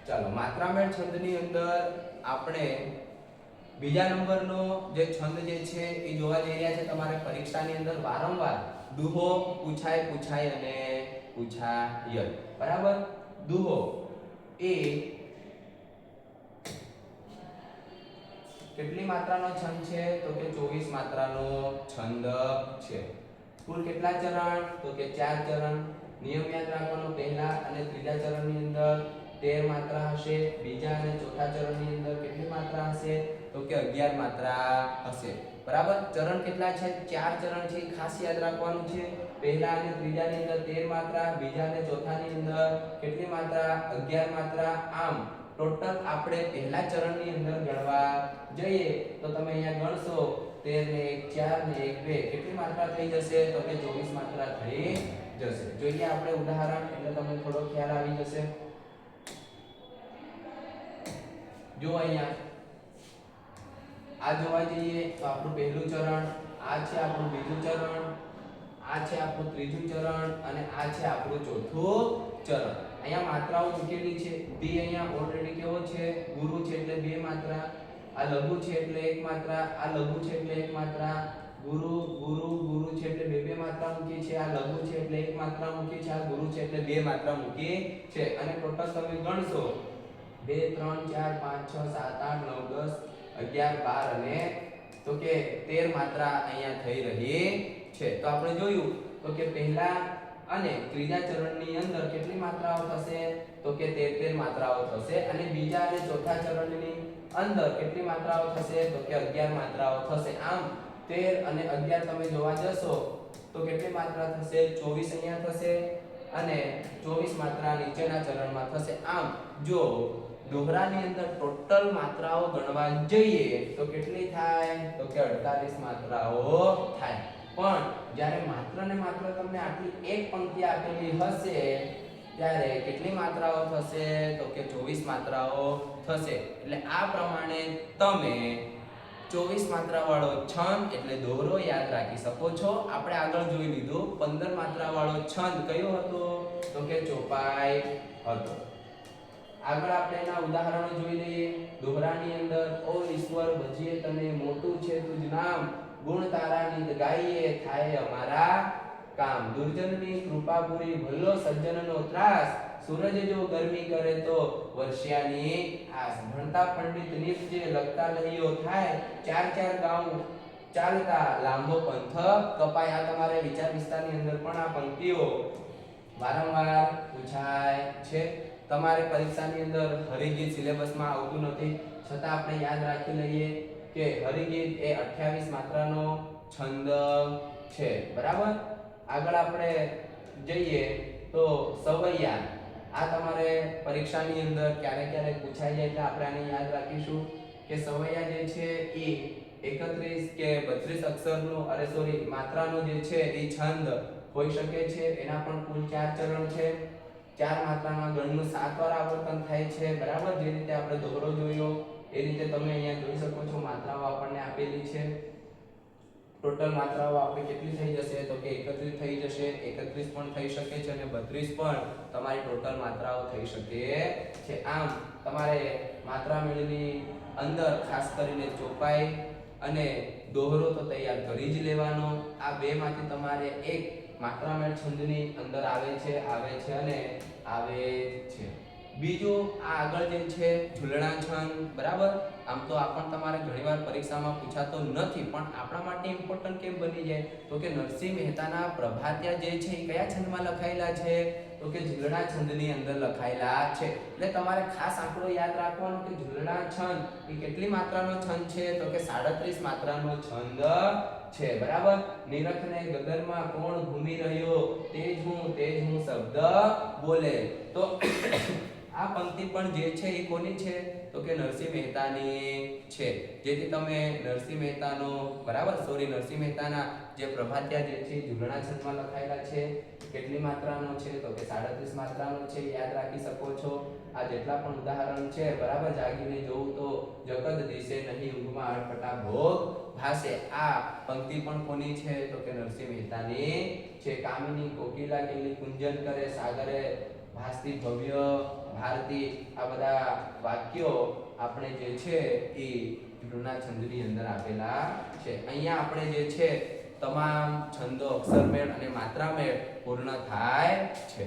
ચાલો માત્રામેળ છંદની અંદર આપણે બીજા નંબરનો જે છંદ જે છે એ જોવા જઈ રહ્યા છે. તમારે પરીક્ષાની અંદર વારંવાર દુહો પૂછાય અને પૂછાય. બરાબર. દુહો એ કેટલી માત્રાનો છંદ છે? તો કે 24 માત્રાનો છંદ છે. કુલ કેટલા ચરણ? તો કે 4 ચરણ. નિયમ યાદ રાખવાનો, પહેલા અને ત્રીજા ચરણની અંદર 13 માત્રા હશે. બીજા અને ચોથા ચરણની અંદર કેટલી માત્રા હશે? તો કે 11 માત્રા હશે. બરાબર. ચરણ કેટલા છે? 4 ચરણ છે, ખાસ યાદ રાખવાનું છે. પહેલા અને ત્રીજાની અંદર 13 માત્રા, બીજા અને ચોથાની અંદર કેટલી માત્રા? 11 માત્રા. આમ ટોટલ આપણે પહેલા ચરણની અંદર ગણવા જઈએ તો તમે અહીંયા ગણશો 13 ને 1 4 ને 1 2 કેટલી માત્રા થઈ જશે? તો કે 24 માત્રા થઈ જશે. જોઈએ આપણે ઉદાહરણ એટલે તમને થોડો ખ્યાલ આવી જશે. જો અહીંયા આ જોવા જઈએ તો આપણું પહેલું ચરણ, આ છે આપણું બીજું ચરણ, આ છે આપણું ત્રીજું ચરણ અને આ છે આપણું ચોથું ચરણ. અહીંયા માત્રાઓ મૂકેલી છે. બી અહીંયા ઓલરેડી કેવો છે? ગુરુ છે એટલે 2 માત્રા. આ લઘુ છે એટલે 1 માત્રા. આ લઘુ છે એટલે 1 માત્રા. ગુરુ ગુરુ ગુરુ છે એટલે 2 માત્રા મૂકી છે. આ લઘુ છે એટલે 1 માત્રા મૂકી છે. આ ગુરુ છે એટલે 2 માત્રા મૂકી છે. અને ટોટલ તમે ગણશો 2 3 4 5 6 7 8 9 10 11 12 અને તો કે 13 માત્રા અહીંયા થઈ રહી છે. તો આપણે જોયું તો કે પહેલા અને ત્રીજા ચરણની અંદર કેટલી માત્રાઓ થશે? તો કે 13 માત્રાઓ થશે. અને બીજા અને ચોથા ચરણની અંદર કેટલી માત્રાઓ થશે? તો કે 11 માત્રાઓ થશે. આમ 13 અને 11 તમે જોવા જશો તો કેટલી માત્રા થશે? 24 અહીંયા થશે અને 24 માત્રા નીચેના ચરણમાં થશે. આમ જો દોહરાની અંદર ટોટલ માત્રાઓ ગણવા જઈએ તો કેટલી થાય? તો કે 48 માત્રાઓ થાય. પણ જ્યારે માત્ર ને માત્ર તમને આટલી એક પંક્તિ આપેલી હશે ત્યારે કેટલી માત્રાઓ થશે? તો કે 24 માત્રાઓ થશે. એટલે આ પ્રમાણે તમે 24 માત્રા વાળો છંદ એટલે દોરો યાદ રાખી શકો છો. આપણે આગળ જોઈ લીધું 15 માત્રા વાળો છંદ કયો હતો? તો કે ચોપાઈ હતો. આગળ આપણે એના ઉદાહરણો જોઈ લઈએ. દોહરાની અંદર ઓ ઈશ્વર ભજીએ તને, મોટું છે તુજ નામ, ગુણ તારા નિત ગાઈએ, થાય અમારા કામ. દુર્જનની કૃપા પૂરી, ભલો સજ્જનનો ત્રાસ, સૂરજ જો ગરમી કરે તો વર્ષિયાની આસ. ભણતા પંડિત નિપજે, લખતા લઈઓ થાય, 4 ગાઉં ચાલતા લાંબો પંથ કપાય. આ તમારે વિચાર વિસ્તારની અંદર પણ આ પંક્તિઓ વારંવાર પૂછાય છે. તમારે પરીક્ષાની અંદર હરિગીત સિલેબસમાં આવતું નથી, છતાં આપણે યાદ રાખી લઈએ કે હરિગીત એ 28 માત્રાનો છંદ છે. બરાબર. આગળ આપણે જઈએ તો સવૈયા. આ તમારે પરીક્ષાની અંદર ક્યારેક પૂછાઈ જાય એટલે આપણે આને યાદ રાખીશું કે સવૈયા જે છે એ 31 કે 32 અક્ષરનો માત્રાનો જે છે એ છંદ હોઈ શકે છે. એના પણ કુલ 4 ચરણ છે. 4 માત્રાના ગણનું 7 વાર આવર્તન થાય છે. બરાબર. જે રીતે આપણે દોહરો જોયો એ રીતે તમે અહીંયા જોઈ શકો છો માત્રાઓ આપણને આપેલી છે. ટોટલ માત્રાઓ આપણે કેટલી થઈ જશે? તો કે 31 થઈ જશે. 31 પણ થઈ શકે છે અને 32 પણ તમારી ટોટલ માત્રાઓ થઈ શકે છે. આમ તમારે માત્રા મેળની અંદર ખાસ કરીને ચોપાઈ અને દોહરો તો તૈયાર કરી જ લેવાનો. આ બેમાંથી તમારે એક માત્રામેળ છંદની અંદર આવે છે અને આવે છે. બીજું આ આગળ જે છે ઝૂલણા છંદ. બરાબર. આમ તો આ પણ તમારે ઘણીવાર પરીક્ષામાં પૂછાતો નથી, પણ આપણા માટે ઇમ્પોર્ટન્ટ કેમ બની જાય? તો કે નરસિંહ મહેતાના પ્રભાત્યા જે છે એ કયા છંદમાં લખાયેલા છે? તો કે ઝૂલણા છંદની અંદર લખાયેલા છે. એટલે તમારે ખાસ આંકડો યાદ રાખવાનો કે ઝૂલણા છંદ એ કેટલી માત્રાનો છંદ છે? તો કે 37 માત્રાનો છંદ છે. બરાબર. નિરખને ગગનમાં કોણ ઘૂમી રહ્યો, તેજ હું શબ્દ બોલે. તો આ પંક્તિ પણ જે છે એ કોની છે? તો કે નરસિંહ મહેતાની છે. જેથી તમે નરસિંહ મહેતાના જે પ્રભાત્યા જે છે ઝૂલણા છંદમાં લખાયેલા છે. કેટલી માત્રાનો છે? તો કે 37 માત્રાનો છે. યાદ રાખી શકો છો. આ જેટલા પણ ઉદાહરણ છે બરાબર, જાગીને જોઉં તો જગત દિશે નહીં, ઊંઘમાં અટપટા ભોગ ભાસે. આ પંક્તિ પણ કોની છે? તો કે નરસિંહ મહેતાની છે. કામિની કોકિલા કેલી કુંજન કરે, સાગરે ભાસતી ભવ્ય, ભારતી, આ બધા વાક્યો આપણે જે છે એ ધ્રુવના છંદની અંદર આપેલા છે. અહીંયા આપણે જે છે તમામ છંદો અક્ષરમેળ અને માત્રામેળ પૂર્ણ થાય છે.